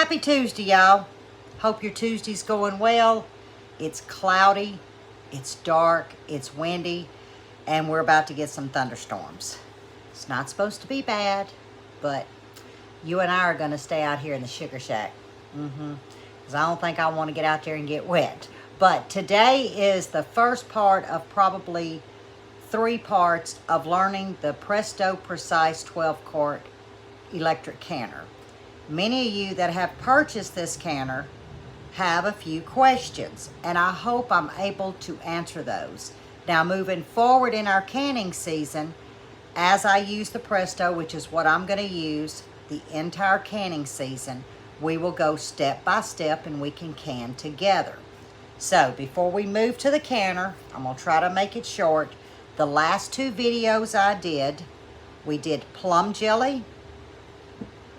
Happy Tuesday, y'all. Hope your Tuesday's going well. It's cloudy, it's dark, it's windy, and we're about to get some thunderstorms. It's not supposed to be bad, but you and I are going to stay out here in the sugar shack. Because I don't think I want to get out there and get wet. But today is the first part of probably 3 parts of learning the Presto Precise 12-quart electric canner. Many of you that have purchased this canner have a few questions, and I hope I'm able to answer those. Now, moving forward in our canning season, as I use the Presto, which is what I'm going to use the entire canning season, we will go step by step and we can can together. So before we move to the canner, I'm going to try to make it short. The last 2 videos I did, we did plum jelly,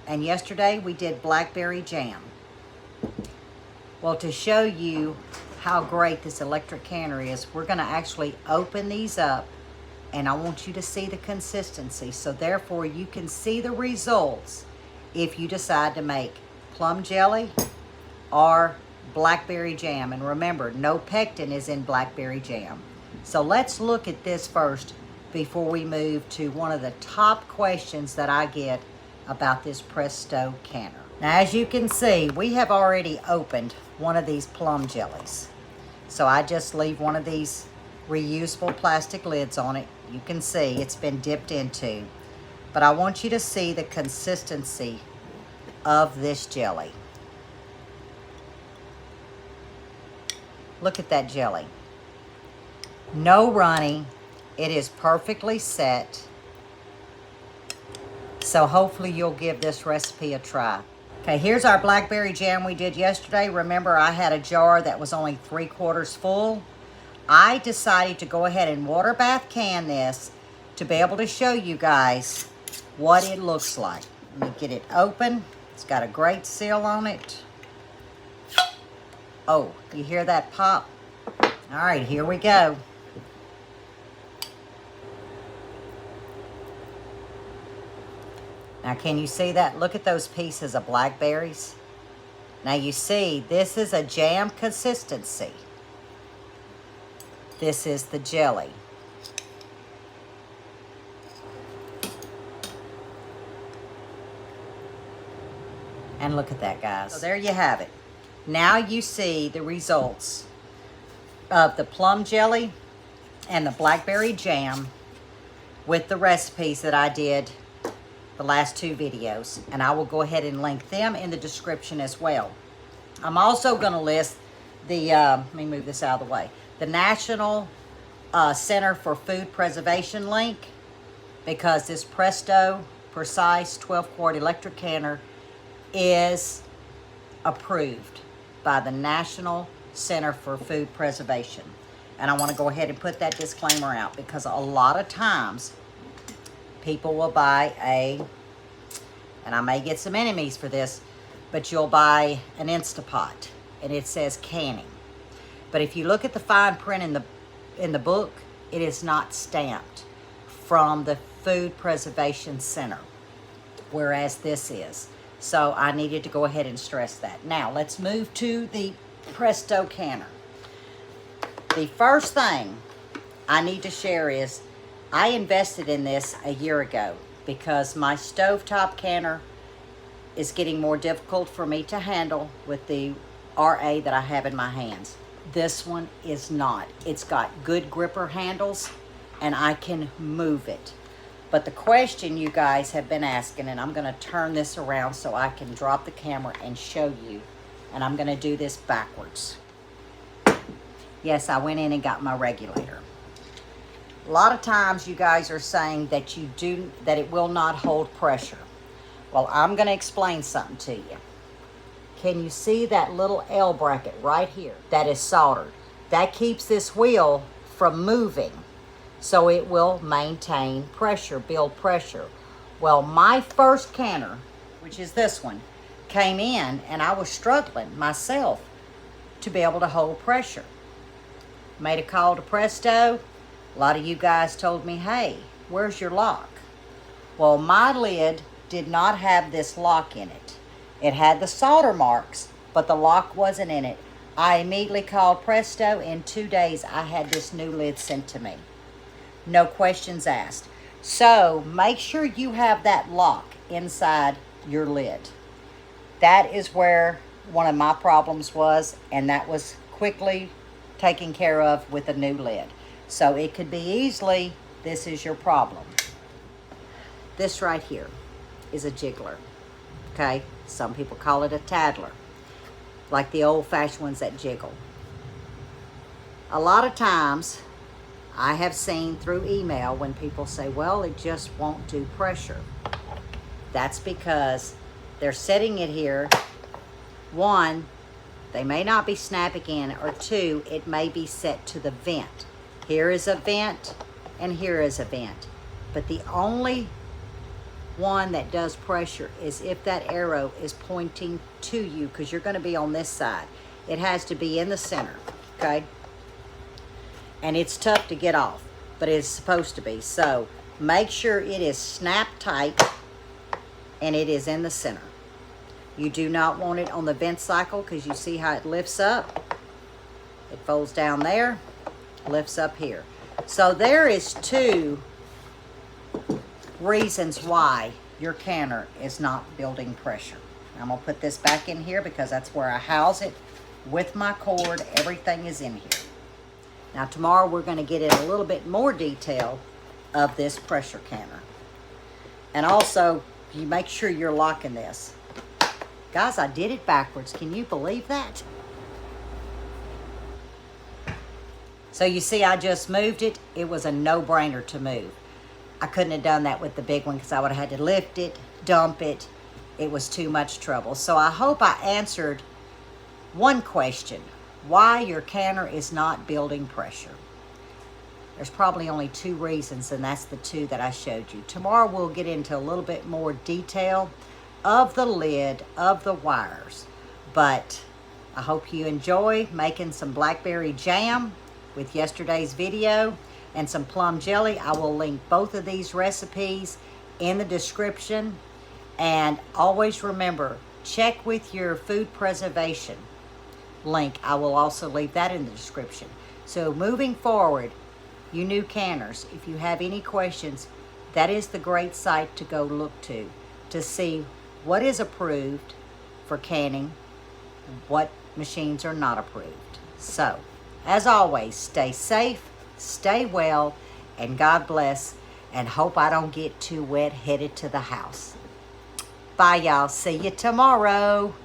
and yesterday we did blackberry jam. Well, to show you how great this electric canner is, we're going to actually open these up, and I want you to see the consistency, so therefore you can see the results if you decide to make plum jelly or blackberry jam. And remember, no pectin is in blackberry jam. So let's look at this first before we move to one of the top questions that I get about this Presto canner. Now, as you can see, we have already opened one of these plum jellies. So I just leave one of these reusable plastic lids on it. You can see it's been dipped into. But I want you to see the consistency of this jelly. Look at that jelly. No running. It is perfectly set. So hopefully you'll give this recipe a try. Okay, here's our blackberry jam we did yesterday. Remember, I had a jar that was only 3/4 full. I decided to go ahead and water bath can this to be able to show you guys what it looks like. Let me get it open. It's got a great seal on it. Oh, you hear that pop? All right, here we go. Now, can you see that? Look at those pieces of blackberries. Now, you see, this is a jam consistency. This is the jelly. And look at that, guys. So there you have it. Now you see the results of the plum jelly and the blackberry jam with the recipes that I did the last 2 videos, and I will go ahead and link them in the description as well. I'm also going to list the, let me move this out of the way, the National Center for Food Preservation link, because this Presto Precise 12-quart electric canner is approved by the National Center for Food Preservation. And I want to go ahead and put that disclaimer out, because a lot of times people will buy and I may get some enemies for this, but you'll buy an Instapot and it says canning. But if you look at the fine print in the book, it is not stamped from the Food Preservation Center, whereas this is. So I needed to go ahead and stress that. Now let's move to the Presto canner. The first thing I need to share is I invested in this a year ago because my stovetop canner is getting more difficult for me to handle with the RA that I have in my hands. This one is not. It's got good gripper handles and I can move it. But the question you guys have been asking, and I'm going to turn this around so I can drop the camera and show you, and I'm going to do this backwards. Yes, I went in and got my regulator. A lot of times you guys are saying that it will not hold pressure. Well, I'm going to explain something to you. Can you see that little L bracket right here that is soldered? That keeps this wheel from moving, so it will maintain pressure, build pressure. Well, my first canner, which is this one, came in and I was struggling myself to be able to hold pressure. Made a call to Presto. A lot of you guys told me, hey, where's your lock? Well, my lid did not have this lock in it. It had the solder marks, but the lock wasn't in it. I immediately called Presto. In 2 days, I had this new lid sent to me. No questions asked. So make sure you have that lock inside your lid. That is where one of my problems was, and that was quickly taken care of with a new lid. So it could be easily, this is your problem. This right here is a jiggler, okay? Some people call it a tattler, like the old-fashioned ones that jiggle. A lot of times, I have seen through email when people say, well, it just won't do pressure. That's because they're setting it here. One, they may not be snapping in, or two, it may be set to the vent. Here is a vent, and here is a vent. But the only one that does pressure is if that arrow is pointing to you, because you're going to be on this side. It has to be in the center, okay? And it's tough to get off, but it's supposed to be. So make sure it is snap tight and it is in the center. You do not want it on the vent cycle, because you see how it lifts up. It folds down there, lifts up here. So there is 2 reasons why your canner is not building pressure. I'm going to put this back in here because that's where I house it with my cord. Everything is in here. Now tomorrow we're going to get in a little bit more detail of this pressure canner. And also, you make sure you're locking this. Guys, I did it backwards. Can you believe that? So you see, I just moved it. It was a no-brainer to move. I couldn't have done that with the big one because I would have had to lift it, dump it. It was too much trouble. So I hope I answered one question: why your canner is not building pressure. There's probably only 2 reasons, and that's the 2 that I showed you. Tomorrow we'll get into a little bit more detail of the lid, of the wires. But I hope you enjoy making some blackberry jam with yesterday's video and some plum jelly. I will link both of these recipes in the description. And always remember, check with your food preservation link. I will also leave that in the description. So moving forward, you new canners, if you have any questions, that is the great site to go look to see what is approved for canning, what machines are not approved. So, as always, stay safe, stay well, and God bless, and hope I don't get too wet headed to the house. Bye, y'all. See you tomorrow.